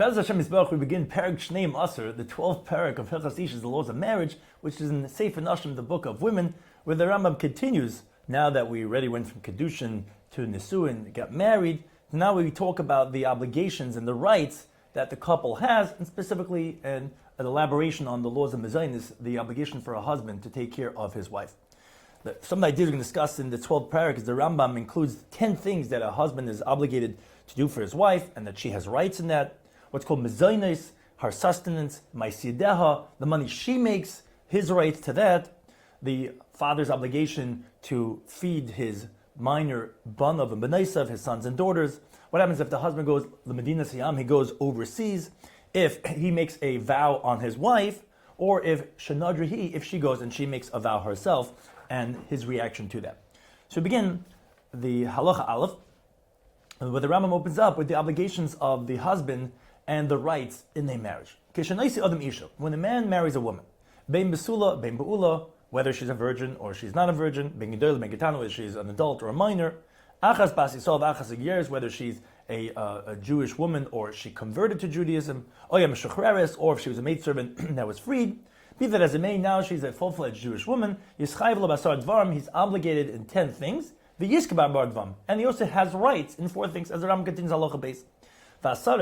Bez Hashem Yisbarach, we begin Perek Shneim Aser, the 12th Perek of Hilchos Ishut, the laws of marriage, which is in the Sefer Nashim, the book of women, where the Rambam continues. Now that we already went from Kedushin to Nisuin, got married, now we talk about the obligations and the rights that the couple has, and specifically an elaboration on the laws of Mezainis, the obligation for a husband to take care of his wife. Some ideas we're going to discuss in the 12th Perek is the Rambam includes 10 things that a husband is obligated to do for his wife, and that she has rights in that. What's called mezainis, her sustenance, maisideha, the money she makes, his rights to that, the father's obligation to feed his minor banav and benaisav, his sons and daughters. What happens if the husband goes the Medina Siyam, he goes overseas, if he makes a vow on his wife, or if shenadrihi, if she goes and she makes a vow herself, and his reaction to that. So we begin the halacha aleph, where the Rambam opens up with the obligations of the husband and the rights in a marriage. When a man marries a woman, bein besula, bein beula, whether she's a virgin or she's not a virgin, bein gedol, bein getano, whether she's an adult or a minor, achas bas yisrael, achas years, whether she's a Jewish woman or she converted to Judaism, or if she was a maidservant that was freed, be that as it may, now she's a full-fledged Jewish woman, he's obligated in 10 things, and he also has rights in 4 things, as the Rambam continues halacha base.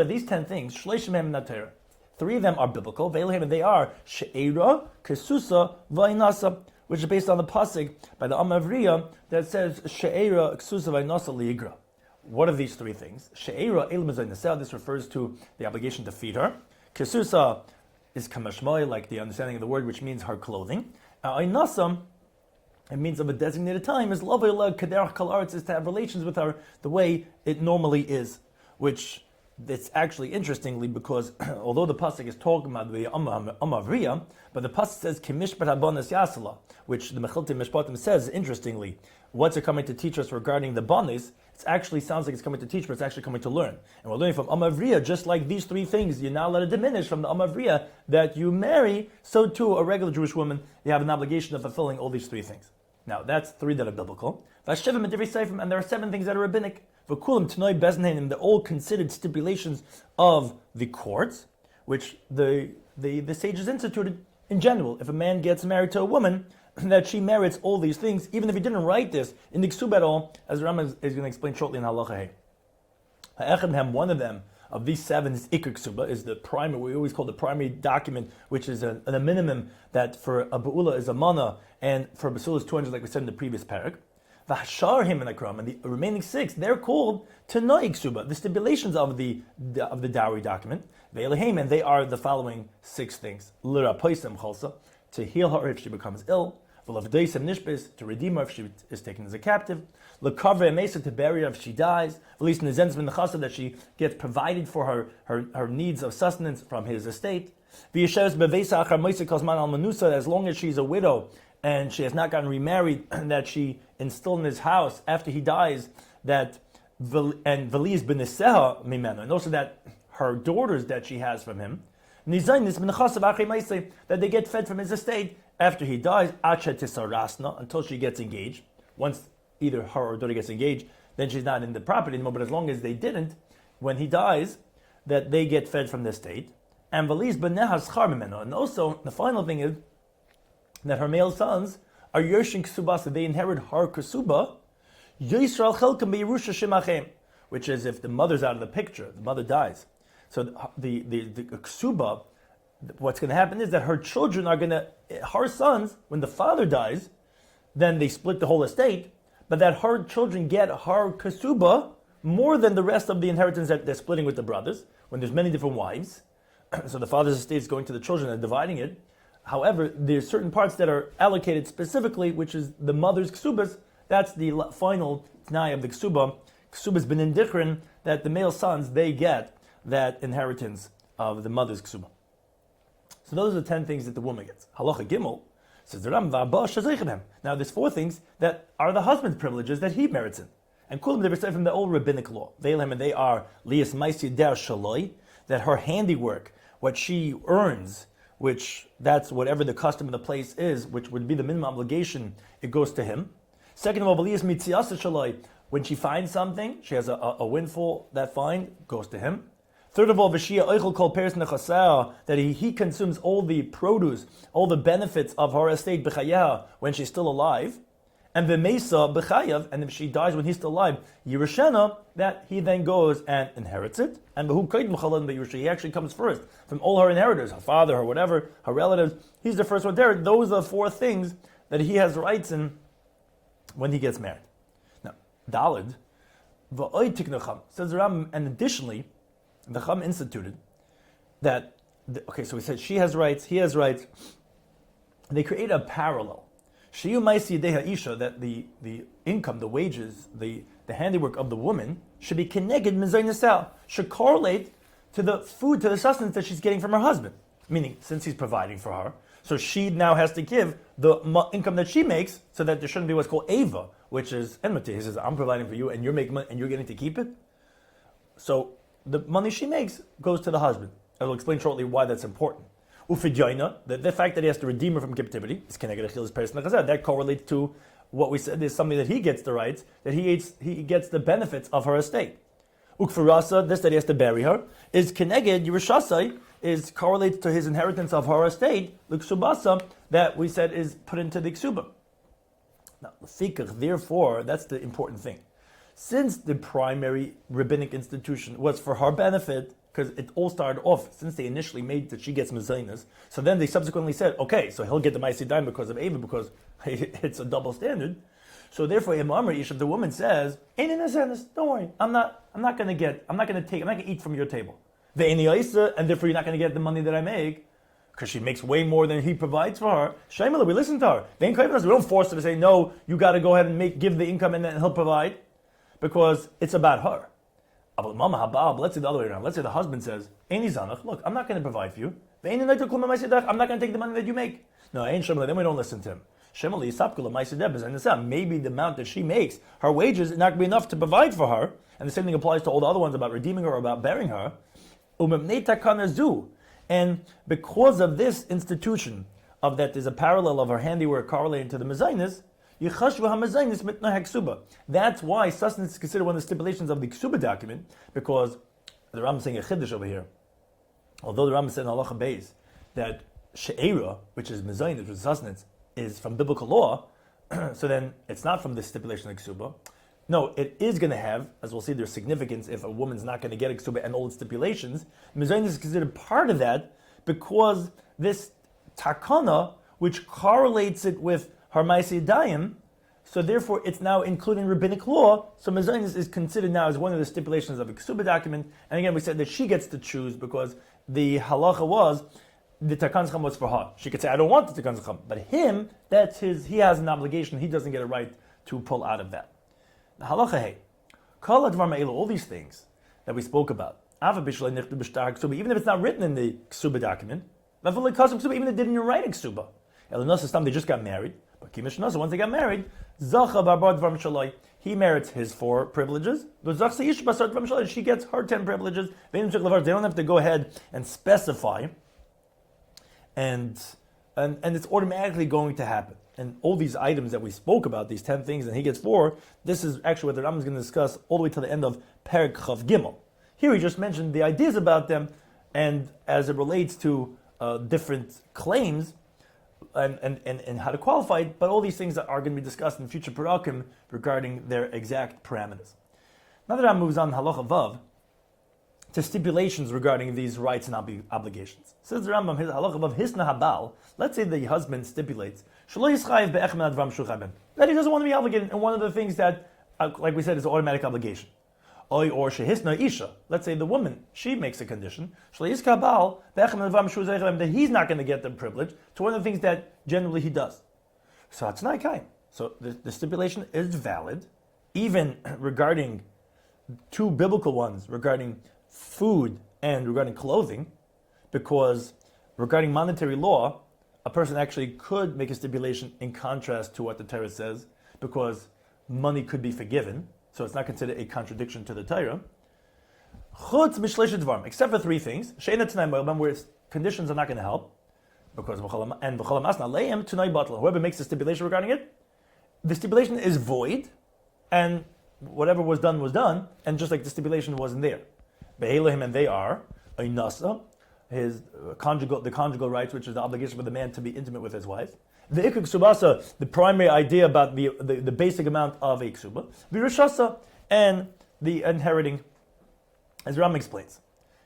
These 10 things, 3 of them are biblical, and they are she'era, kesusa, v'ainasa, which is based on the pasuk by the Amavriya that says she'era, kesusa, v'ainasa liigra. What are these 3 things? She'era, el mezainisah, this refers to the obligation to feed her. Kesusa is kamashmoi, like the understanding of the word, which means her clothing. Ainasa, it means of a designated time, is lavayla kaderach kal aretz, is to have relations with her the way it normally is, which it's actually interestingly because although the pasuk is talking about the Amavriya, but the pasuk says kimishpat habanas yasala, which the Mechiltei Mishpatim says interestingly. What's it coming to teach us regarding the banis? It actually sounds like it's coming to teach, but it's actually coming to learn. And we're learning from Amavriya, just like these 3 things, you're not allowed to diminish from the Amavriya that you marry, so too a regular Jewish woman, you have an obligation of fulfilling all these 3 things. Now that's 3 that are biblical. And there are 7 things that are rabbinic. They're all considered stipulations of the courts, which the sages instituted in general. If a man gets married to a woman, that she merits all these things, even if he didn't write this in the Ksub at all, as the Rambam is going to explain shortly in Halacha Hey. One of them, of these 7, is Iker Ksuba, is the primary, we always call the primary document, which is a minimum that for a Ba'ula is a mana, and for a Basula is 200, like we said in the previous parak. V'hasharhim in Akram, and the remaining 6, they're called Tanoi Ksuba, the stipulations of the dowry document. Ve'elahim, and they are the following 6 things. L'ra poisem chalsa, to heal her if she becomes ill. V'lavdeisem nishbis, to redeem her if she is taken as a captive. L'kavre mesa, to bury her if she dies. V'lis nezens min nechasa, that she gets provided for her needs of sustenance from his estate. V'yeshes bevesa achar moisa kozman al manusa, as long as she's a widow and she has not gotten remarried, that she instilled in his house after he dies, that and v'lis b'neseha mimena, and also that her daughters that she has from him, that they get fed from his estate after he dies, until she gets engaged. Once either her or daughter gets engaged, then she's not in the property anymore, but as long as they didn't, when he dies, that they get fed from the estate. And also, the final thing is that her male sons are Yershin Ksuba, so they inherit her Ksuba, which is if the mother's out of the picture, the mother dies. So the ksuba, what's going to happen is that her children are going to, her sons, when the father dies, then they split the whole estate, but that her children get her ksuba more than the rest of the inheritance that they're splitting with the brothers, when there's many different wives. So the father's estate is going to the children and dividing it. However, there's certain parts that are allocated specifically, which is the mother's ksubas. That's the final t'nai of the ksuba. Ksubas b'nin dichrin, that the male sons, they get that inheritance of the mother's ksuba. So those are the 10 things that the woman gets. Halacha Gimel says the Rambam. Now there's 4 things that are the husband's privileges that he merits in. And kulam they recite from the old rabbinic law. They are lias maisi der shaloi, that her handiwork, what she earns, which that's whatever the custom of the place is, which would be the minimum obligation, it goes to him. Second of all, lias mitzias shaloi, when she finds something, she has a windfall, that fine goes to him. Third of all, v'shia oichel kol peres nechasah, that he consumes all the produce, all the benefits of her estate b'chayeha when she's still alive. And v'meisa b'chayav, and if she dies when he's still alive, Yerushena, that he then goes and inherits it. And v'hu kodim chalan b'Yerusha, he actually comes first from all her inheritors, her father, her whatever, her relatives. He's the first one there. Those are the four things that he has rights in when he gets married. Now, Daled, v'oy tiknacham, says the Rambam, and additionally, the Chum instituted that, so we said she has rights, he has rights. They create a parallel. Shiyu maisi deha isha, that the income, the wages, the handiwork of the woman should be connected mizay should correlate to the food, to the sustenance that she's getting from her husband. Meaning, since he's providing for her, so she now has to give the income that she makes, so that there shouldn't be what's called ava, which is enmity. He says, I'm providing for you, and you're making money, and you're getting to keep it. So the money she makes goes to the husband. I will explain shortly why that's important. Ufidyaina, the fact that he has to redeem her from captivity, is that correlates to what we said is something that he gets the rights, that he gets the benefits of her estate. Ukfarasa, this that he has to bury her, is keneged Yerushasai, is correlates to his inheritance of her estate, l'ksubasa, that we said is put into the ksuba. Now, therefore, that's the important thing. Since the primary rabbinic institution was for her benefit, because it all started off, since they initially made that she gets mezainas, so then they subsequently said, okay, so he'll get the Maisi Daim because of Ava, because it's a double standard. So therefore, if the woman says, ain't in a don't worry, I'm not going to eat from your table. And therefore you're not going to get the money that I make, because she makes way more than he provides for her. Shaimala, we listen to her. We don't force her to say, no, you got to go ahead and give the income and then he'll provide, because it's about her. But let's say the other way around. Let's say the husband says, look, I'm not going to provide for you. I'm not going to take the money that you make. No, then we don't listen to him. Maybe the amount that she makes, her wages, is not going to be enough to provide for her. And the same thing applies to all the other ones about redeeming her or about burying her. And because of this institution, of that there's a parallel of her handiwork correlating to the mezainis, that's why sustenance is considered one of the stipulations of the ksuba document, because the Rambam is saying a chiddush over here. Although the Rambam said in halacha beis that she'era, which is mezainis, which is sustenance, is from biblical law, so then it's not from the stipulation of ksuba. No, it is going to have, as we'll see, there's significance if a woman's not going to get a ksuba and all its stipulations. Mezainis is considered part of that because this takana, which correlates it with her Maisi Dayim, so therefore it's now including rabbinic law, so mezainis is considered now as one of the stipulations of a ksuba document, and again we said that she gets to choose because the halacha was, the takan zcham was for her. She could say, I don't want the takan zcham, but him, that's his, he has an obligation, he doesn't get a right to pull out of that. The halacha hey, kol advar ma'elu, all these things that we spoke about, even if it's not written in the ksuba document, even if they didn't write a ksuba, they just got married. But once they got married, he merits his 4 privileges. She gets her 10 privileges. They don't have to go ahead and specify, and it's automatically going to happen. And all these items that we spoke about, these 10 things, and he gets 4, this is actually what the Rambam is going to discuss all the way to the end of Perek Chav Gimel. Here he just mentioned the ideas about them, and as it relates to different claims, and how to qualify it, but all these things are going to be discussed in future parakim regarding their exact parameters. Now that Rambam moves on halacha vav to stipulations regarding these rights and obligations. Says the Rambam, halacha vav hisna habal. Let's say the husband stipulates that he doesn't want to be obligated in one of the things that, like we said, is an automatic obligation. Or shehisna isha. Let's say the woman, she makes a condition that he's not going to get the privilege to one of the things that generally he does. So it's not kain. So the stipulation is valid, even regarding 2 biblical ones, regarding food and regarding clothing, because regarding monetary law, a person actually could make a stipulation in contrast to what the Torah says, because money could be forgiven. So it's not considered a contradiction to the Torah. Except for 3 things. Where conditions are not going to help. Because whoever makes a stipulation regarding it, the stipulation is void, and whatever was done, and just like the stipulation wasn't there. Be'elohim, and they are a nasa, the conjugal rights, which is the obligation for the man to be intimate with his wife. The ikuk subasa, the primary idea about the basic amount of a ksuba. Virashasa, and the inheriting, as Ram explains.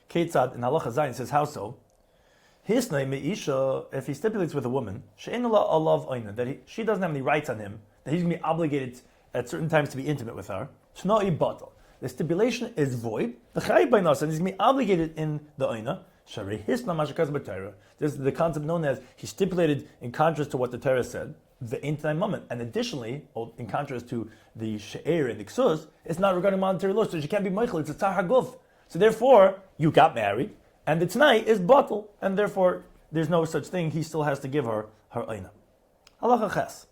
Ketzad in Halacha Zayin says, how so? Hisnei meisha, if he stipulates with a woman, she'enula alav oina, that she doesn't have any rights on him, that he's going to be obligated at certain times to be intimate with her. Shnoi batal. The stipulation is void. The chayiv by nas, and he's going to be obligated in the oina. Sharei hisna mashakaz b'Torah. This is the concept known as he stipulated in contrast to what the Torah said. The eintanai moment, and additionally, in contrast to the she'er and the ksus, it's not regarding monetary law, so she can't be meichel. It's a tzar haguf. So therefore, you got married, and the tnai is batal, and therefore there's no such thing. He still has to give her oina. Halacha ches.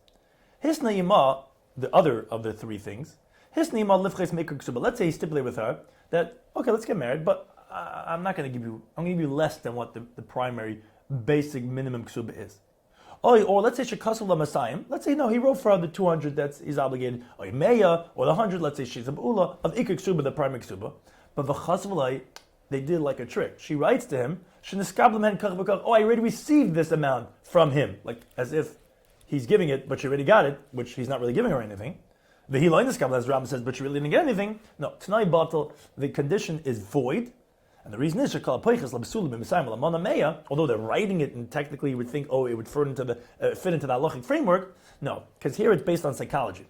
Hisna yima, the other of the three things. Hisna yima lifches mekur ksuba. Let's say he stipulated with her that, okay, let's get married, but I'm not going to give you. I'm going to give you less than what the primary basic minimum ksuba is. Or let's say shekasul lamasayim. Let's say no, he wrote for her the 200 that's he's obligated. Or meya, or the 100. Let's say she's a b'ula of ikuk ksuba, the primary ksuba. But v'chasv'lai, they did like a trick. She writes to him, oh, I already received this amount from him. Like as if he's giving it, but she already got it, which he's not really giving her anything. The hiloin as Rambam says, but she really didn't get anything. No, tonight batal, the condition is void. And the reason is, although they're writing it and technically you would think, oh, it would fit into the halachic framework. No, because here it's based on psychology.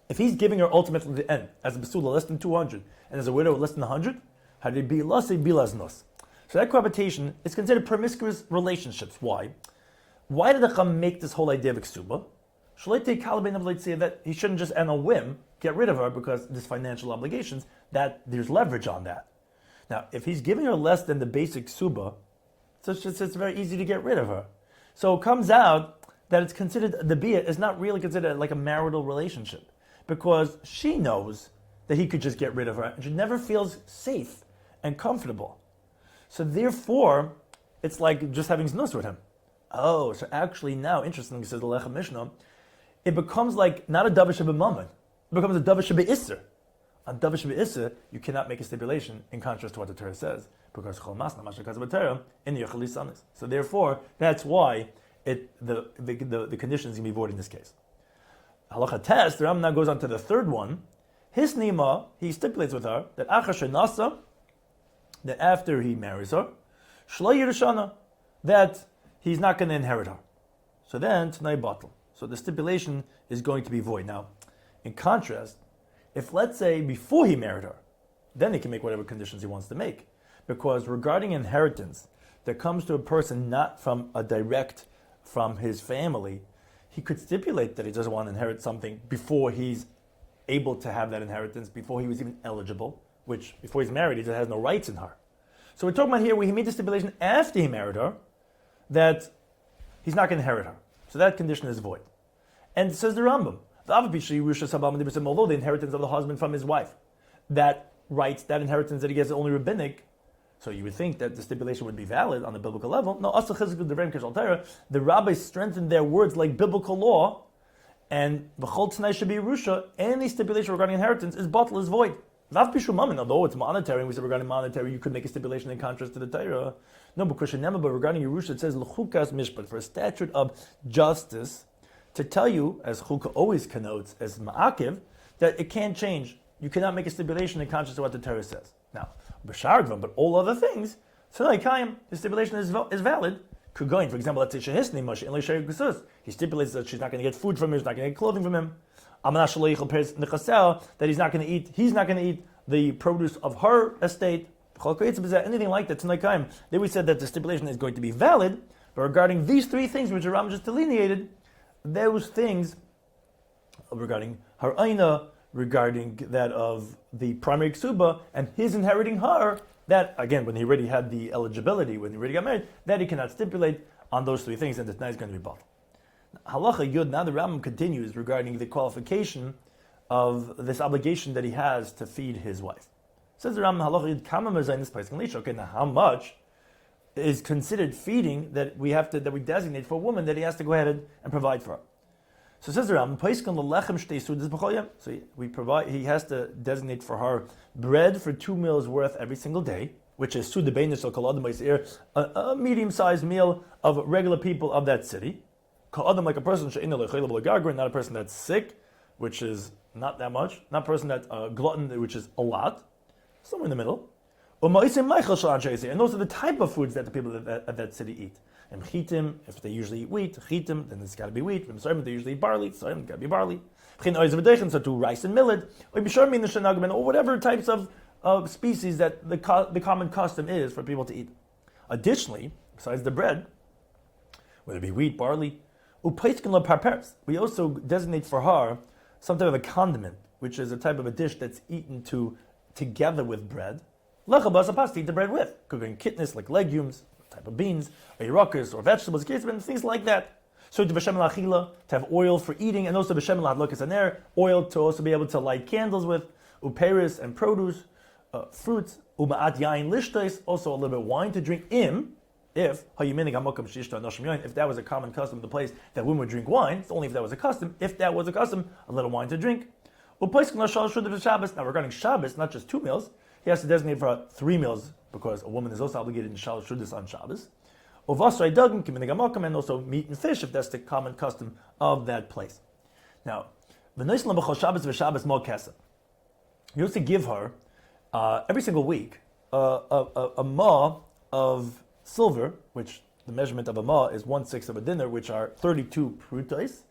If he's giving her ultimately the end, as a basula less than 200, and as a widow less than 100, had it be bilaznos. So that cohabitation is considered promiscuous relationships. Why? Why did the Chum make this whole idea of ksuba? Say that he shouldn't just on a whim get rid of her because there's financial obligations, that there's leverage on that. Now, if he's giving her less than the basic ksuba, it's very easy to get rid of her. So it comes out that it's considered, the bia is not really considered like a marital relationship, because she knows that he could just get rid of her, and she never feels safe and comfortable. So therefore, it's like just having znus with him. Oh, so actually now, interestingly, says the Lechem Mishnah, it becomes like not a davar sheb'mammon, it becomes a davar sheb'isser. On davar sheb'isser, you cannot make a stipulation in contrast to what the Torah says, because chol masna mashakaz b'Torah in yochel lisanis. So therefore, that's why the conditions can be void in this case. Halacha test, the Rambam now goes on to the third one. His nima, he stipulates with her that achar shenasa, that after he marries her, shlo yirshana, that he's not going to inherit her. So then, t'nai batal. So the stipulation is going to be void. Now, in contrast, if let's say before he married her, then he can make whatever conditions he wants to make. Because regarding inheritance, that comes to a person not from from his family, he could stipulate that he doesn't want to inherit something before he's able to have that inheritance, before he was even eligible, which before he's married, he just has no rights in her. So we're talking about here where he made the stipulation after he married her, that he's not going to inherit her. So that condition is void. And it says the Rambam, although the inheritance of the husband from his wife, that inheritance that he gets is only rabbinic, so you would think that the stipulation would be valid on the biblical level. No, the rabbis strengthened their words like biblical law, and v'chol t'nai shebi Yerusha, any stipulation regarding inheritance is batal, is void. Although it's monetary, and we said regarding monetary, you could make a stipulation in contrast to the Torah. No, but regarding Yerusha, it says l'chukas mishpat, for a statute of justice, to tell you, as chukah always connotes as ma'akiv, that it can't change. You cannot make a stipulation in contrast to what the Torah says. Now, b'shargvam, but all other things, the stipulation is valid. Kugoin, for example, let's say shehisni moshe in leishay gusus. He stipulates that she's not going to get food from him, she's not going to get clothing from him. That he's not going to eat the produce of her estate. Anything like that. Then we said that the stipulation is going to be valid, but regarding these three things which the Rambam just delineated, those things regarding her aina, regarding that of the primary ksuba, and his inheriting her, that again, when he already had the eligibility, when he already got married, that he cannot stipulate on those three things, and the tonight is going to be batal. Halacha Yud, now the Rambam continues regarding the qualification of this obligation that he has to feed his wife. Says the Rambam, Halacha Yud, Kama Merzayin is placing Lisha. Okay, now how much is considered feeding that we designate for a woman that he has to go ahead and provide for her? So it says the Rambam, Paiskan l'lechem shtei sudas b'chol yom. So he has to designate for her bread for 2 meals worth every single day, which is suda beinus or kol adam b'yisir, a medium-sized meal of regular people of that city. Kol adam, like a person she'ina l'chayla b'legargrin, not a person that's sick, which is not that much, not a person that's glutton, which is a lot, somewhere in the middle. And those are the type of foods that the people of that city eat. And chitim, if they usually eat wheat, chitim, then it's got to be wheat. If they usually eat barley, so it's got to be barley. So to rice and millet, or whatever types of species that the common custom is for people to eat. Additionally, besides the bread, whether it be wheat, barley, we also designate for her some type of a condiment, which is a type of a dish that's eaten together with bread. To eat the bread with. Could be kitness, like legumes, type of beans, or yirakas, or vegetables, things like that. So to b'shem l'achila, to have oil for eating, and also b'shem l'hadlokas aner, oil to also be able to light candles with, uperis and produce, fruits, uma'at yain lishtais, also a little bit of wine to drink if that was a common custom of the place that women would drink wine. It's only if that was a custom. If that was a custom, a little wine to drink. Now regarding Shabbos, not just 2 meals, he has to designate for 3 meals because a woman is also obligated in Shalosh Shudas on Shabbos. And also meat and fish if that's the common custom of that place. Now, you also give her every single week a ma of silver, which the measurement of a ma is 1/6 of a dinner, which are 32 prutais,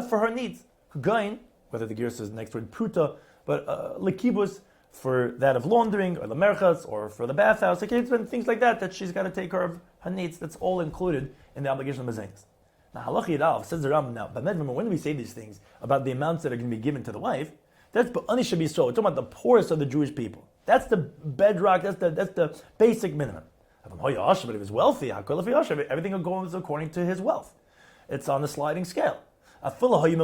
for her needs. Hugain, whether the gear says next word pruta, but lekibus for that of laundering, or the merchas, or for the bathhouse, things like that she's got to take care of her needs. That's all included in the obligation of mezainis. Now, halacha yidalef says the Rambam. Now, but when we say these things about the amounts that are going to be given to the wife, that's ba'ani should be so. We're talking about the poorest of the Jewish people. That's the bedrock. That's the basic minimum. But if he was wealthy, everything goes according to his wealth. It's on a sliding scale. Even if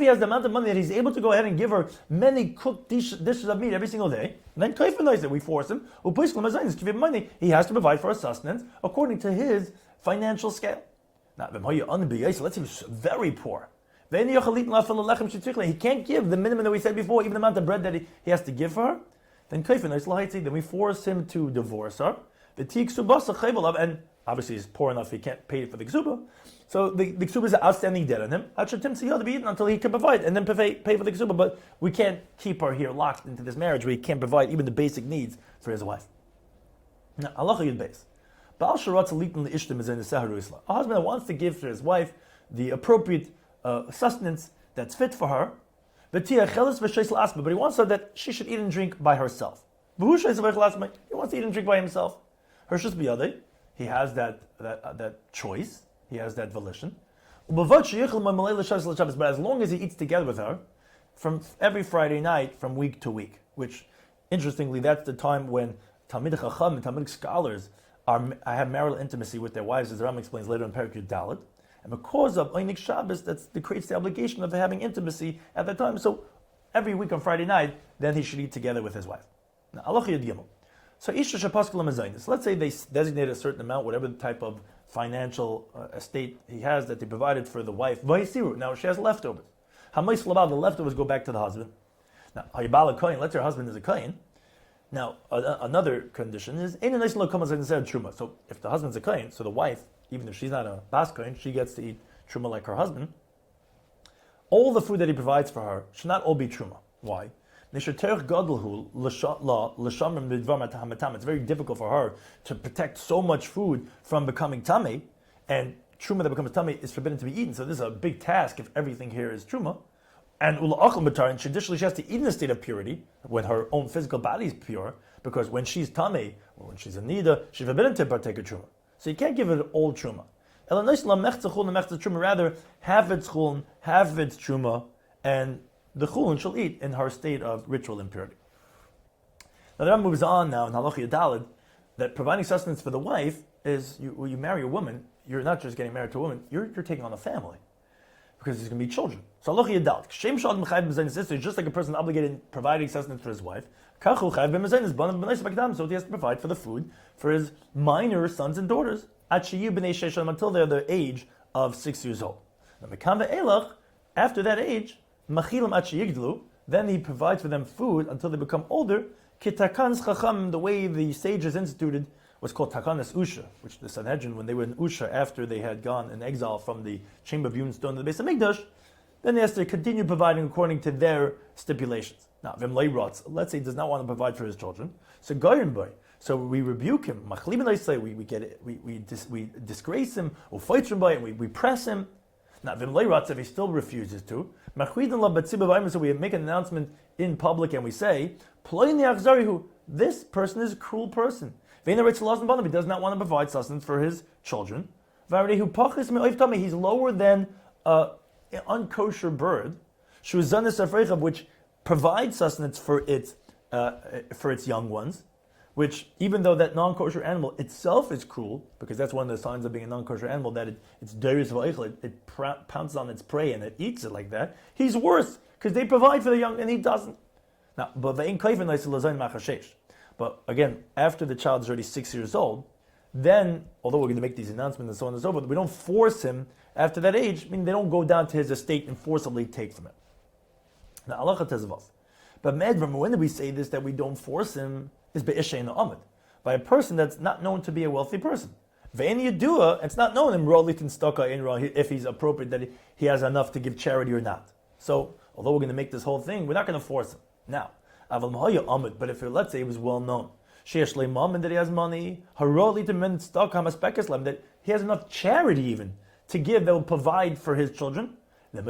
he has the amount of money that he's able to go ahead and give her many cooked dishes of meat every single day, and then we force him, give him money, he has to provide for his sustenance according to his financial scale. Now, let's say he's very poor. He can't give the minimum that we said before, even the amount of bread that he has to give her. Then we force him to divorce her. And obviously he's poor enough he can't pay for the ksuba. So the ksuba is an outstanding debt on him. To be eaten until he can provide and then pay for the ksuba. But we can't keep her here locked into this marriage where he can't provide even the basic needs for his wife. Now, Allah Yud Beis. A husband that wants to give to his wife the appropriate sustenance that's fit for her, but he wants her that she should eat and drink by herself. He wants to eat and drink by himself. He has that choice. He has that volition. But as long as he eats together with her, from every Friday night, from week to week, which, interestingly, that's the time when Talmidei Chacham and Talmudic scholars have marital intimacy with their wives, as the Rambam explains later in Perek Yud Dalet. And because of Einik Shabbos, that creates the obligation of having intimacy at that time. So every week on Friday night, then he should eat together with his wife. Now, Allah Yud Gimel. So Isha Shapaskal Mazainis. Let's say they designate a certain amount, whatever the type of financial estate he has that they provided for the wife. Now she has leftovers. Hamais Labal, the leftovers go back to the husband. Now, Hayibala Kohen, let's say her husband is a Kohen. Now, another condition is Truma. So if the husband's a Kohen, so the wife, even if she's not a Bas Kohen, she gets to eat Truma like her husband. All the food that he provides for her should not all be Truma. Why? It's very difficult for her to protect so much food from becoming tummy, and truma that becomes tummy is forbidden to be eaten. So this is a big task if everything here is truma. And traditionally she has to eat in a state of purity when her own physical body is pure, because when she's tummy or when she's a nida, she's forbidden to partake of truma. So you can't give it all truma. Rather, have its chulin, have its truma, and the chulin shall eat in her state of ritual impurity. Now the Rambam moves on now in Halacha Yadalid that providing sustenance for the wife is, when you marry a woman, you're not just getting married to a woman, you're taking on a family. Because there's going to be children. So Halacha Yadalid, Shem Shal Mechayev B'Zayin sister, just like a person obligated in providing sustenance for his wife, Kachu Chayev B'Zayin is B'Nai B'Nai, so he has to provide for the food for his minor sons and daughters, until they're the age of 6 years old. After that age, then he provides for them food until they become older. The way the sages instituted was called Takanas Usha, which the Sanhedrin, when they were in Usha after they had gone in exile from the chamber of hewn stone to the Beis Hamikdash, then they has to continue providing according to their stipulations. Now, let's say he does not want to provide for his children, so we rebuke him. We disgrace him, and we press him. Now, if he still refuses to, so we make an announcement in public and we say, this person is a cruel person. He does not want to provide sustenance for his children. He's lower than an unkosher bird, which provides sustenance for its young ones, which even though that non-kosher animal itself is cruel, because that's one of the signs of being a non-kosher animal, that it's deiris v'oichel, it pounces on its prey and it eats it like that, he's worse, because they provide for the young and he doesn't. Now, but again, after the child is already 6 years old, then, although we're going to make these announcements and so on and so forth, we don't force him after that age, meaning they don't go down to his estate and forcibly take from him. Now, Allah tezavos. But when do we say this, that we don't force him, is be'ishein amid, by a person that's not known to be a wealthy person. Ve'en yedua, it's not known if he's appropriate, that he has enough to give charity or not. So, although we're going to make this whole thing, we're not going to force him. Now, but if let's say it was well known, that he has money, that he has enough charity even to give that will provide for his children, then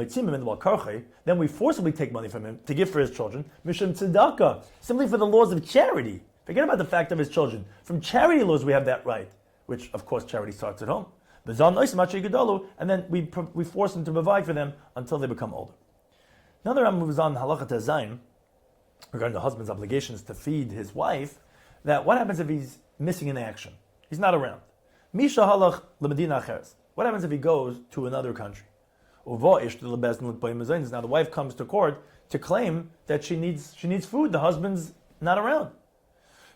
we forcibly take money from him to give for his children, simply for the laws of charity. Forget about the fact of his children. From charity laws we have that right, which of course charity starts at home. And then we force him to provide for them until they become older. Now the Rambam moves on halakha tezayin regarding the husband's obligations to feed his wife. That what happens if he's missing in action? He's not around. Misha halach lemedina acheres. What happens if he goes to another country? Now the wife comes to court to claim that she needs food. The husband's not around.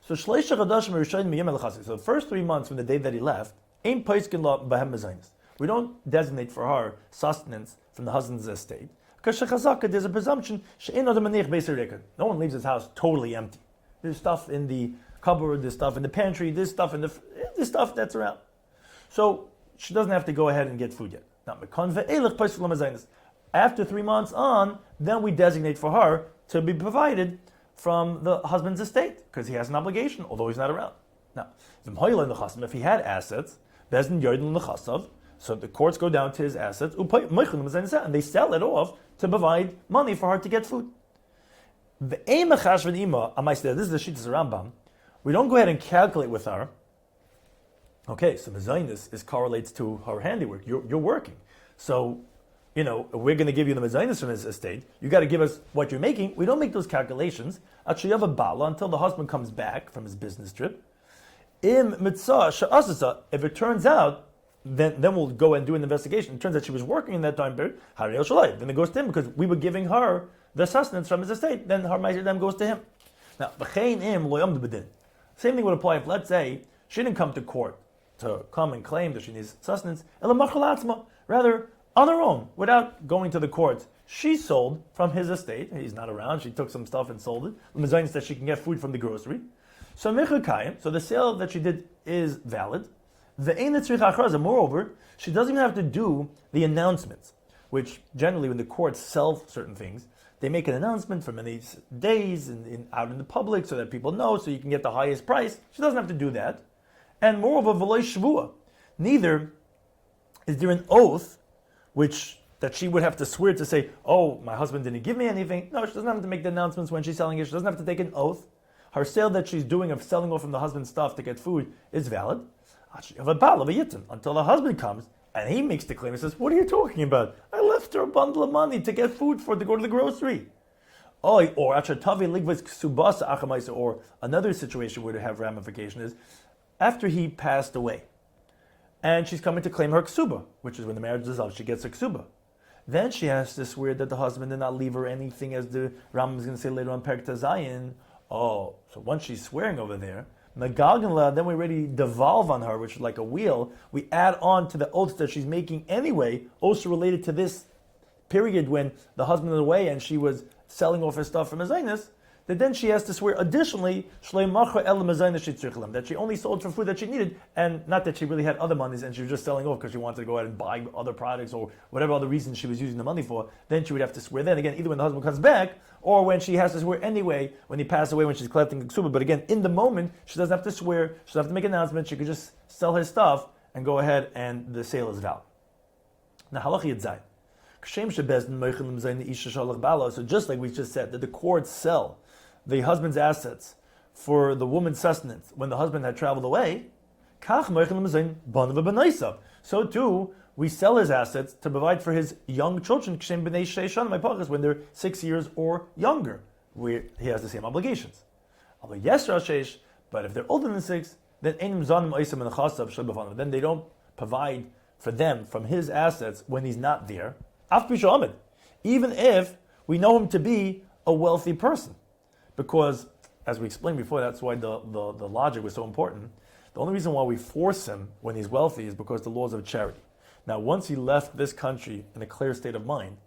So the first 3 months from the day that he left, we don't designate for her sustenance from the husband's estate. Because there's a presumption no one leaves his house totally empty. There's stuff in the cupboard, there's stuff in the pantry, there's stuff that's around. So she doesn't have to go ahead and get food yet. Now, after 3 months on, then we designate for her to be provided from the husband's estate, because he has an obligation, although he's not around. Now, if he had assets, so the courts go down to his assets, and they sell it off to provide money for her to get food. This is the Shittas Rambam. We don't go ahead and calculate with her. Okay, so mezainis correlates to her handiwork. You're working. So, we're going to give you the mezainis from his estate. You got to give us what you're making. We don't make those calculations. Actually, you have a bala until the husband comes back from his business trip. If it turns out, then we'll go and do an investigation. It turns out she was working in that time period. Then it goes to him because we were giving her the sustenance from his estate. Then her ma'aser then goes to him. Now, same thing would apply if, let's say, she didn't come to court to come and claim that she needs sustenance. Rather, on her own, without going to the courts, she sold from his estate. He's not around. She took some stuff and sold it. The mezainis that she can get food from the grocery. So the sale that she did is valid. Moreover, she doesn't even have to do the announcements, which generally when the courts sell certain things, they make an announcement for many days and out in the public so that people know, so you can get the highest price. She doesn't have to do that. And moreover, v'loy shvua. Neither is there an oath that she would have to swear to say, oh, my husband didn't give me anything. No, she doesn't have to make the announcements when she's selling it. She doesn't have to take an oath. Her sale that she's doing of selling off from the husband's stuff to get food is valid. Until the husband comes and he makes the claim and says, what are you talking about? I left her a bundle of money to get food to go to the grocery. Or another situation where to have ramification is after he passed away and she's coming to claim her ksuba, which is when the marriage is dissolved, she gets a ksuba. Then she has to swear that the husband did not leave her anything, as the Rambam is going to say later on, Perek Tazayin. Oh, so once she's swearing over there, Megalganla, then we already devolve on her, which is like a wheel. We add on to the oaths that she's making anyway, also related to this period when the husband was away and she was selling off her stuff from Zainis, that then she has to swear additionally that she only sold for food that she needed, and not that she really had other monies and she was just selling off because she wanted to go out and buy other products or whatever other reason she was using the money for. Then she would have to swear then again, either when the husband comes back or when she has to swear anyway when he passed away, when she's collecting the ksuba. But again, in the moment she doesn't have to swear, she doesn't have to make an announcement, she could just sell her stuff and go ahead and the sale is valid. Now halacha yud zayin. So just like we just said, that the courts sell the husband's assets for the woman's sustenance when the husband had traveled away, so too we sell his assets to provide for his young children when they're 6 years or younger, where he has the same obligations. But if they're older than 6, then they don't provide for them from his assets when he's not there, even if we know him to be a wealthy person. Because, as we explained before, that's why the logic was so important. The only reason why we force him when he's wealthy is because the laws of charity. Now, once he left this country in a clear state of mind,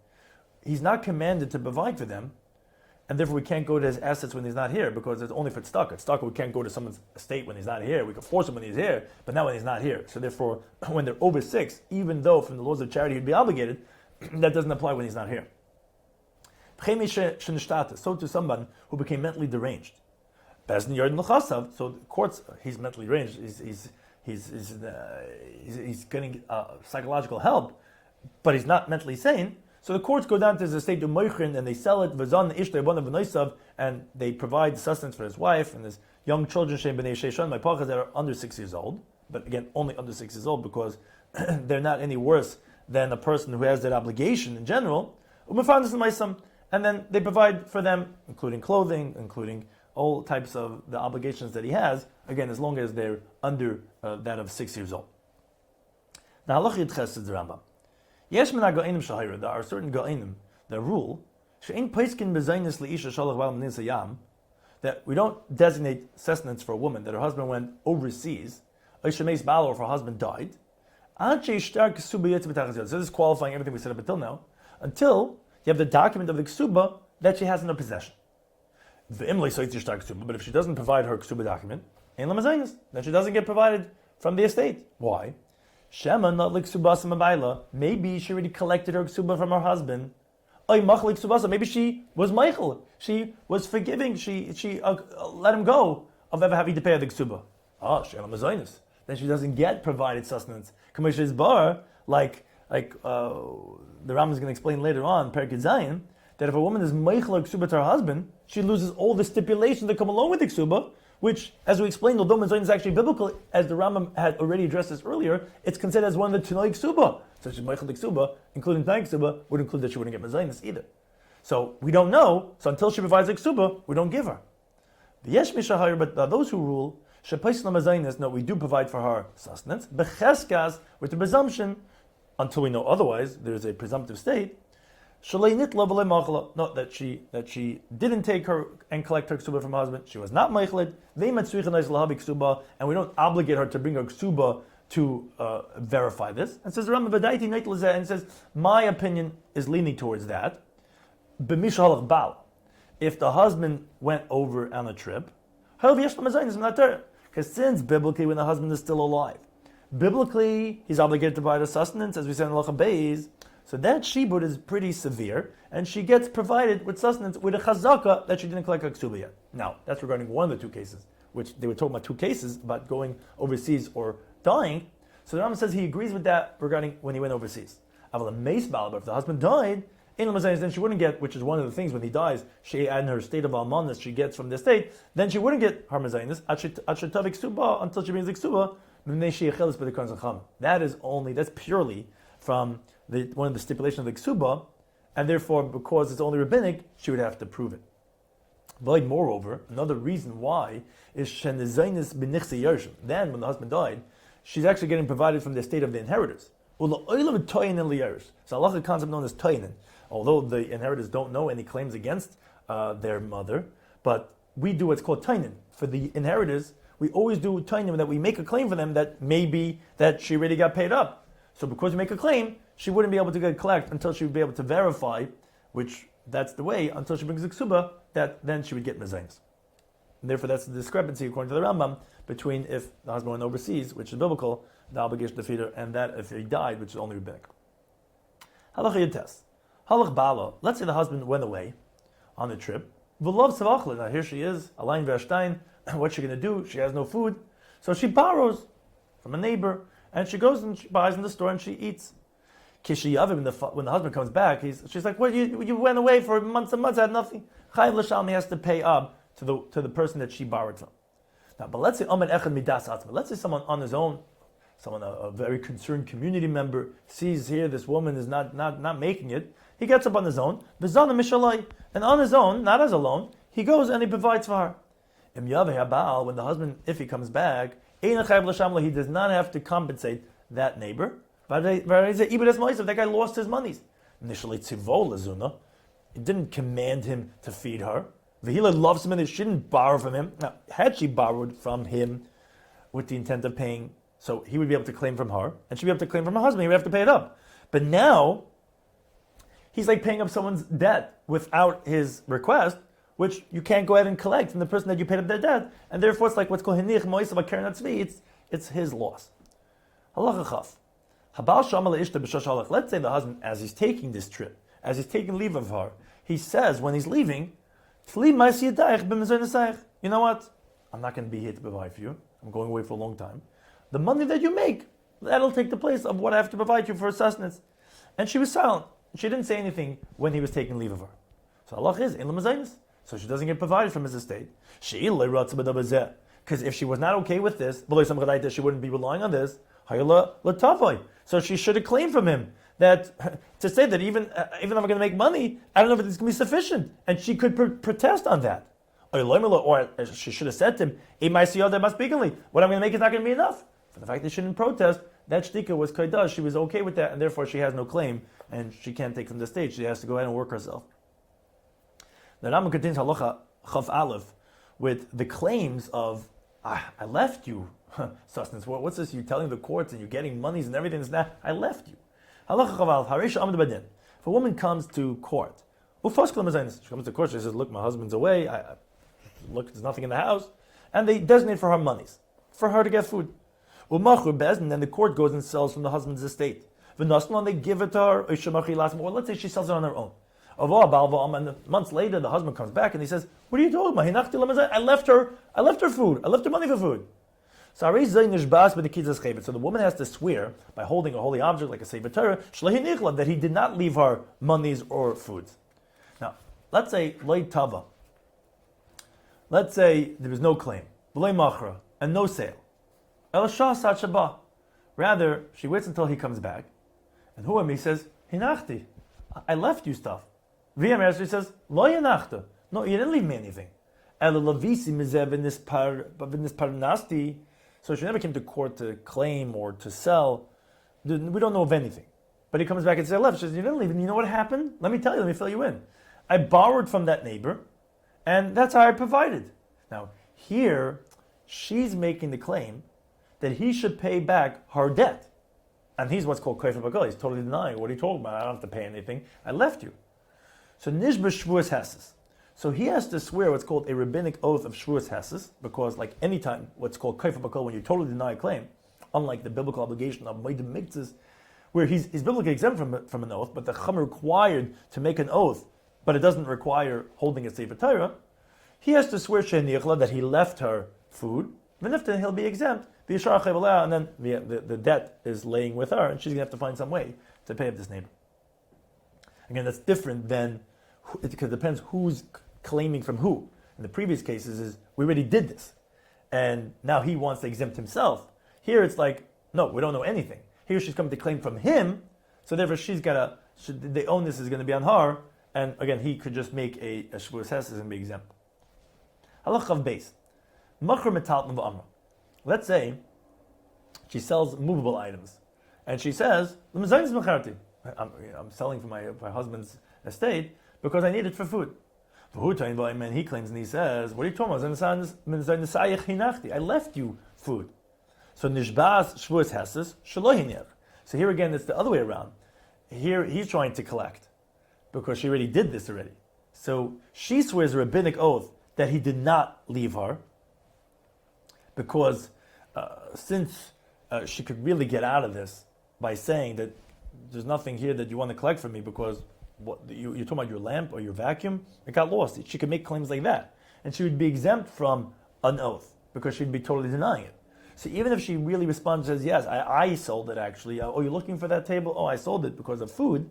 he's not commanded to provide for them, and therefore we can't go to his assets when he's not here, because it's only for tzedakah. Tzedakah, we can't go to someone's estate when he's not here. We can force him when he's here, but not when he's not here. So therefore, when they're over 6, even though from the laws of charity he'd be obligated, that doesn't apply when he's not here. So to someone who became mentally deranged. So the courts, he's mentally deranged, he's getting psychological help, but he's not mentally sane. So the courts go down to his estate to moichrin and they sell it, and they provide sustenance for his wife and his young children, that are under 6 years old, but again, only under 6 years old because they're not any worse than a person who has that obligation in general. And then they provide for them, including clothing, including all types of the obligations that he has, again, as long as they're under that of 6 years old. Now, halacha yud ches is the Rambam. There are certain ga'inim that rule that we don't designate sustenance for a woman that her husband went overseas, or if her husband died. So this is qualifying everything we said up until now, until you have the document of the ksuba that she has in her possession. But if she doesn't provide her ksuba document, then she doesn't get provided from the estate. Why? Maybe she already collected her ksuba from her husband. Maybe she was meichel. She was forgiving. She let him go of ever having to pay the ksuba. Then she doesn't get provided sustenance. Like the Rambam is going to explain later on, Perek Zayin, that if a woman is meichel ksuba to her husband, she loses all the stipulations that come along with the ksuba, which, as we explained, although Mazayin is actually biblical, as the Rambam had already addressed this earlier, it's considered as one of the Tanoi Ksuba. Such as Meichel Ksuba, including Tanoi Ksuba, would include that she wouldn't get Mazayin either. So we don't know, so until she provides a Ksuba, we don't give her. The Yesh Mishahir, but those who rule, Shepaisla Mazayin, no, we do provide for her sustenance, Becheskas, with the presumption, until we know otherwise, there's a presumptive state, no, that she didn't take her and collect her ksuba from her husband. She was not meichled. And we don't obligate her to bring her ksuba to verify this. And says Rambam, and says my opinion is leaning towards that. If the husband went over on a trip, because since biblically when the husband is still alive, biblically he's obligated to provide a sustenance, as we said in Halacha Beis. So that shibud is pretty severe, and she gets provided with sustenance with a chazaka that she didn't collect a ksuba yet. Now, that's regarding one of the 2 cases, which they were talking about 2 cases about going overseas or dying. So the Rambam says he agrees with that regarding when he went overseas. But if the husband died, then she wouldn't get, which is one of the things when he dies, she in her state of almanas she gets from the estate, then she wouldn't get her mazaynis until she brings the ksuba. That's purely from one of the stipulations of the ksuba, and therefore, because it's only rabbinic, she would have to prove it. But moreover, another reason why is shenezainis b'nichse yershim. Then, when the husband died, she's actually getting provided from the estate of the inheritors. So Allah, the concept known as toinen. Although the inheritors don't know any claims against their mother, but we do what's called toinen. For the inheritors, we always do tainim that we make a claim for them that maybe that she already got paid up. So because we make a claim, she wouldn't be able to get collect until she would be able to verify, which that's the way, until she brings the ksuba, that then she would get mezainis. And therefore that's the discrepancy according to the Rambam between if the husband went overseas, which is biblical, the obligation to feed her, and that if he died, which is only rabbinic. Halach Yutes. Halach Bala. Let's say the husband went away on the trip. V'lov tzavachla. Now here she is, Alain Verstein. What's she going to do? She has no food. So she borrows from a neighbor, and she goes and she buys in the store and she eats. Kishiyavim, when the husband comes back, she's like, "Well, you went away for months and months, I had nothing." Chayiv l'shalmi has to pay up to the person that she borrowed from. Now, but let's say Omen Echad Midas Atzma. Let's say someone on his own, a very concerned community member, sees here this woman is not making it. He gets up on his own, v'zana mishalai, and on his own, not as a loan, he goes and he provides for her. Im Yaveh Habal, when the husband, if he comes back, he does not have to compensate that neighbor. That guy lost his monies. Initially, he didn't command him to feed her. Vahila loves him and she didn't borrow from him. Now, had she borrowed from him with the intent of paying, so he would be able to claim from her, and she'd be able to claim from her husband, he would have to pay it up. But now, he's like paying up someone's debt without his request, which you can't go ahead and collect from the person that you paid up their debt, and therefore it's like what's called hinich moisav akeren atzvi, it's his loss. Halacha chaf. Habal shama leishta b'shosh halach. Let's say the husband, as he's taking this trip, as he's taking leave of her, he says when he's leaving, you know what? I'm not going to be here to provide for you. I'm going away for a long time. The money that you make, that'll take the place of what I have to provide you for sustenance. And she was silent. She didn't say anything when he was taking leave of her. So Allah is in the so she doesn't get provided from his estate. Because if she was not okay with this, she wouldn't be relying on this. So she should have claimed from him that to say that even if I'm going to make money, I don't know if it's going to be sufficient, and she could protest on that. Or she should have said to him, what I'm going to make is not going to be enough. For the fact that she didn't protest, that shtika was kaidah. She was okay with that, and therefore she has no claim, and she can't take from the state. She has to go ahead and work herself. The Rambam continues halacha chaf aleph with the claims of I left you sustenance. What's this? You're telling the courts and you're getting monies and everything. I left you. Halacha chaval harisha amad badin. If a woman comes to court, she comes to court. She says, "Look, my husband's away. Look, there's nothing in the house," and they designate for her monies for her to get food. And then the court goes and sells from the husband's estate. They give it to her, or let's say she sells it on her own. And months later, the husband comes back and he says, "What are you talking about? I left her food. I left her money for food." So the woman has to swear by holding a holy object like a sefer Torah that he did not leave her monies or foods. Now, let's say loy tava. Let's say there was no claim, and no sale. Rather, she waits until he comes back, and he says, "Hinachti, I left you stuff." She says, "Lo hinachta, no, you didn't leave me anything." So she never came to court to claim or to sell. We don't know of anything. But he comes back and says, "I left." She says, "You didn't leave, and you know what happened? Let me tell you. Let me fill you in. I borrowed from that neighbor, and that's how I provided." Now, here, she's making the claim that he should pay back her debt. And he's what's called koyfer bakol. He's totally denying. What are you talking about? I don't have to pay anything. I left you. So nishba shvuas heses. So he has to swear what's called a rabbinic oath of shvuas heses, because like any time, what's called koyfer bakol, when you totally deny a claim, unlike the biblical obligation of moedim miktzes, where he's biblically exempt from an oath, but the chum required to make an oath, but it doesn't require holding a sefer Torah, he has to swear she'nichla that he left her food, then he'll be exempt, and then the debt is laying with her, and she's going to have to find some way to pay up this neighbor. Again, that's different than, because it depends who's claiming from who. In the previous cases is, we already did this, and now he wants to exempt himself. Here it's like, no, we don't know anything. Here she's coming to claim from him, so therefore the onus is going to be on her, and again, he could just make a shvuas heses and be exempt. Halach chav beis. Machar metalton v'amra. Let's say she sells movable items, and she says, I'm selling from my husband's estate because I need it for food. And he claims and he says, what are you talking about? I left you food. So nishbas shvuas hesses shelo. So here again, it's the other way around. Here he's trying to collect because she already did this already. So she swears a rabbinic oath that he did not leave her because since she could really get out of this by saying that there's nothing here that you want to collect from me because you're talking about your lamp or your vacuum, it got lost. She could make claims like that. And she would be exempt from an oath because she'd be totally denying it. So even if she really responds and says, yes, I sold it actually. Oh, you're looking for that table? Oh, I sold it because of food.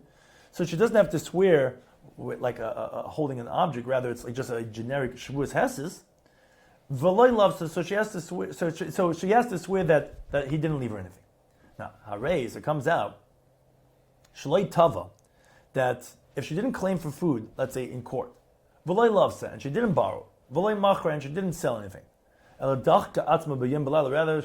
So she doesn't have to swear with like holding an object. Rather, it's like just a generic shvuas hesses. V'loy loves her, so she has to swear. So she has to swear that he didn't leave her anything. Now, hareis, it comes out shloi tava, that if she didn't claim for food, let's say in court, v'loy loves her, and she didn't borrow, v'loy machra, and she didn't sell anything. Rather,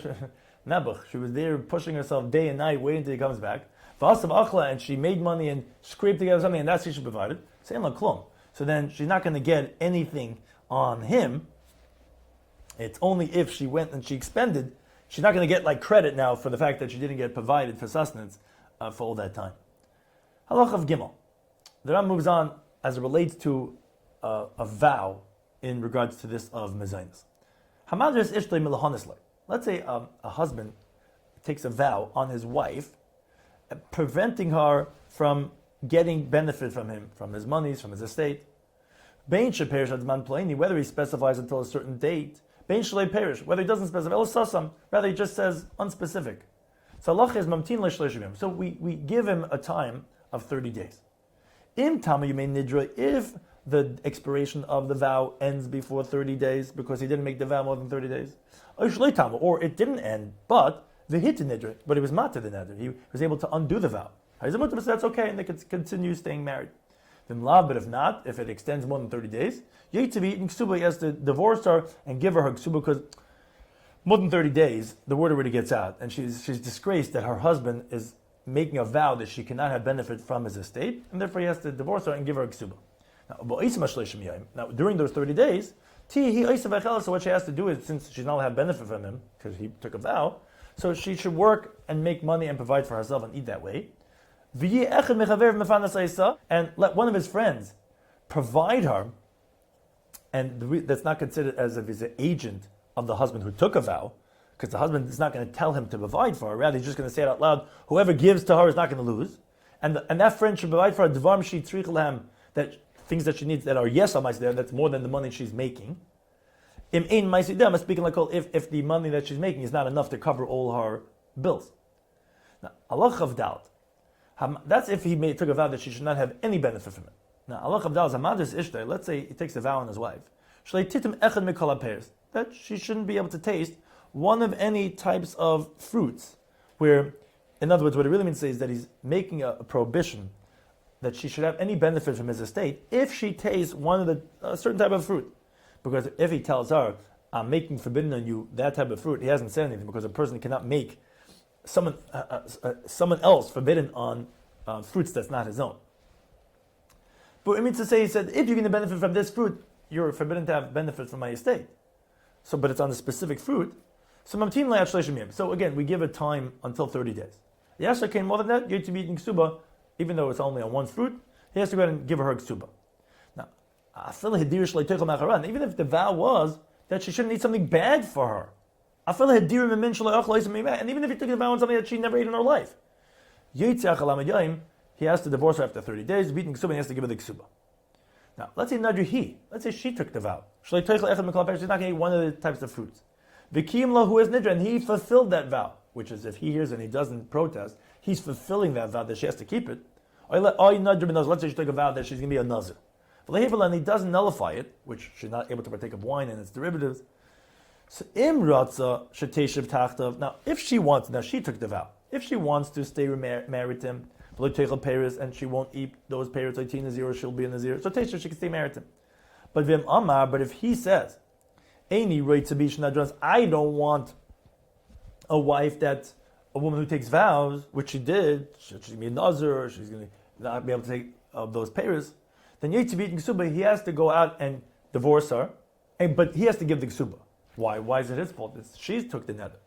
she was there pushing herself day and night, waiting until he comes back. And she made money and scraped together something, and that's what she provided. So then she's not going to get anything on him. It's only if she went and she expended. She's not going to get like credit now for the fact that she didn't get provided for sustenance for all that time. Halach of Gimel. The Ram moves on as it relates to a vow in regards to this of mezainis. Hamadris ishtay milahonisle. Let's say a husband takes a vow on his wife, preventing her from getting benefit from him, from his monies, from his estate. Bein sheperish adman plaini, whether he specifies until a certain date. Bein shlei perish, whether he doesn't specify. El sasam, rather he just says unspecific. So Allah is mamtin le'shleishim. So we give him a time of 30 days. Im tama yimei nidra, if the expiration of the vow ends before 30 days because he didn't make the vow more than 30 days. Or it didn't end, but the hit nidra, but he was matter the nidra. He was able to undo the vow. So that's okay, and they could continue staying married. But if not, if it extends more than 30 days, he has to divorce her and give her ksuba because more than 30 days, the word already gets out, and she's disgraced that her husband is making a vow that she cannot have benefit from his estate, and therefore he has to divorce her and give her ksuba. Now, during those 30 days, so what she has to do is, since she's not allowed to have benefit from him, because he took a vow, so she should work and make money and provide for herself and eat that way. And let one of his friends provide her, and that's not considered as if he's an agent of the husband who took a vow, because the husband is not going to tell him to provide for her, rather he's just going to say it out loud, whoever gives to her is not going to lose. And that friend should provide for her dvarm shi tzrich that things that she needs that are yes on there, that's more than the money she's making. Speaking like if the money that she's making is not enough to cover all her bills. Now, Allah of doubt. That's if he took a vow that she should not have any benefit from it. Now, Allah of doubt is hamadris ishtay. Let's say he takes a vow on his wife. That she shouldn't be able to taste one of any types of fruits. Where, in other words, what it really means to say is that he's making a prohibition that she should have any benefit from his estate if she tastes one of a certain type of fruit. Because if he tells her, I'm making forbidden on you that type of fruit, he hasn't said anything, because a person cannot make someone else forbidden on fruits that's not his own. But it means to say, he said, if you're going to benefit from this fruit, you're forbidden to have benefit from my estate. So, but it's on a specific fruit. So again, we give a time until 30 days. Yasha came more than that, you're to be eating ksuba, even though it's only on one fruit, he has to go ahead and give her ksuba. Now, even if the vow was that she shouldn't eat something bad for her, and even if he took the vow on something that she never ate in her life, he has to divorce her after 30 days, beating ksuba, and he has to give her the ksuba. Now, let's say she took the vow. She's not going to eat one of the types of fruits. Who is nidra, and he fulfilled that vow, which is if he hears and he doesn't protest, he's fulfilling that vow that she has to keep it. Let's say she took a vow that she's going to be a nazir. And he doesn't nullify it, which she's not able to partake of wine and its derivatives. So now, if she wants, now she took the vow, if she wants to stay married to him, and she won't eat those periods like Nazir, she'll be a Nazir. So she can stay married to him. But if he says, I don't want a wife that's a woman who takes vows, which she did, she's going to be a Nazir, she's going to not be able to take those periods. then Yitzibit Ksuba, he has to go out and divorce her, but he has to give the Ksuba. Why? Why is it his fault? She took the neder.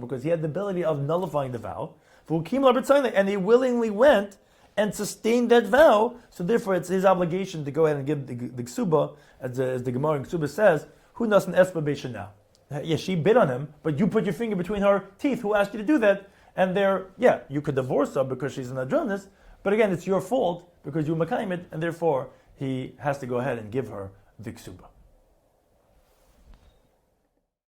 Because he had the ability of nullifying the vow. And he willingly went and sustained that vow, so therefore it's his obligation to go ahead and give the Ksuba, as the Gemara in Ksuba says, who nasan espa now. Yeah, she bid on him, but you put your finger between her teeth. Who asked you to do that? And you could divorce her because she's an adronis, but again, it's your fault because you makayim it, and therefore he has to go ahead and give her the Ksuba.